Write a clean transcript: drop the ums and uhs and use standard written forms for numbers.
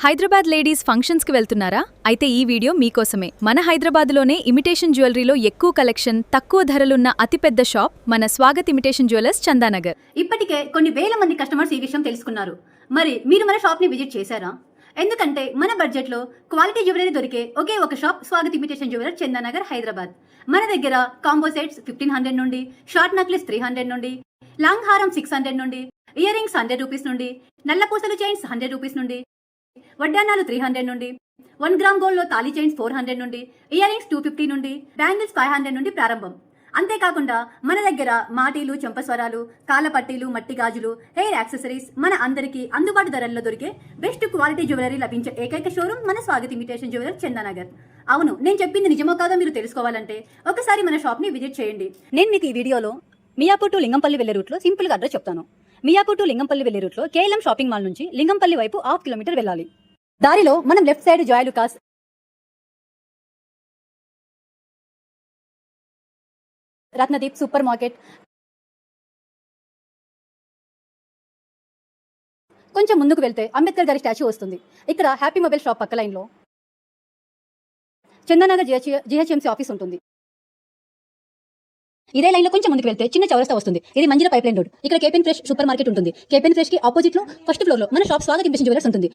Hyderabad ladies functions కి వెళ్తున్నారా? అయితే ఈ వీడియో మీకోసమే. మన హైదరాబాద్లోనే ఇమిటేషన్ జ్యువెలరీలో ఎక్కువ కలెక్షన్, తక్కువ ధరలున్న అతిపెద్ద షాప్ మన స్వాగత్ ఇమిటేషన్ జ్యువెలర్స్ చందానగర్. ఇప్పటికే కొన్ని వేల మంది కస్టమర్స్ ఈ విషయం తెలుసుకున్నారు. మరి మీరు మన షాప్ ని విజిట్ చేశారా? ఎందుకంటే మన బడ్జెట్ లో క్వాలిటీ జ్యువెలరీ దొరికే ఒకే ఒక shop Swagat imitation jeweller Chandanagar Hyderabad. మన దగ్గర కాంబో సెట్స్ 1500 నుండి, షార్ట్ నక్లెస్ 300 నుండి, లాంగ్ హారం 600 నుండి, ఇయర్ రింగ్స్ 100 రూపీస్ నుండి, నల్లపూసలు చైన్స్ 100 రూపీస్ నుండి, వడ్డానాలు 300 నుండి, 1 గ్రామ్ గోల్డ్ లో తాళీ చైన్స్ 400 నుండి, ఇయర్ రింగ్స్ 250 నుండి, బ్యాంగిల్స్ 500 నుండి ప్రారంభం. అంతేకాకుండా మన దగ్గర మాటీలు, చెంపస్వరాలు, కాలపట్టీలు, మట్టి గాజులు, హెయిర్ యాక్సెసరీస్ మన అందరికీ అందుబాటు ధరల్లో దొరికే బెస్ట్ క్వాలిటీ జ్యువెలరీ లభించే ఏకైక షోరూమ్ మన స్వాగత్ ఇమిటేషన్ జ్యువెలర్ చందానగర్. అవును, నేను చెప్పింది నిజమో కాదో మీరు తెలుసుకోవాలంటే ఒకసారి మన షాప్ ని విజిట్ చేయండి. నేను మీకు ఈ వీడియోలో మియాపూర్ టు లింగంపల్లి వెళ్లే రూట్లో సింపుల్ గా అడ్రస్ చెప్తాను. మియాపూర్ టు లింగంపల్లి వెళ్లే రూట్లో కేఎల్ఎం షాపింగ్ మాల్ నుంచి లింగంపల్లి వైపు 1/2 కిలోమీటర్ వెళ్ళాలి. దారిలో మనం left side Joy Lukas, Ratnadeep super market, కొంచెం ముందుకు వెళ్తే అంబేద్కర్ గారి స్టాచ్యూ వస్తుంది. ఇక్కడ హ్యాపీ మొబైల్ షాప్ పక్క లైన్లో చందానగర్ జిహెచ్ఎంసీ ఆఫీస్ ఉంటుంది. ఇదే లైన్ లో కొంచెం ముందుకు వెళ్తే చిన్న చౌరస్తా వస్తుంది. ఇది మంజిరా పైప్ లైన్ రోడ్. ఇక్కడ కేపెన్ ఫ్రెష్ సూపర్ మార్కెట్ ఉంటుంది. కేపెన్ ఫ్రెష్ కి ఆపోజిట్ లో ఫస్ట్ ఫ్లోర్ లో మన షాప్ స్వాగత్ ఇమిటేషన్ జ్యువెలర్స్ ఉంటుంది.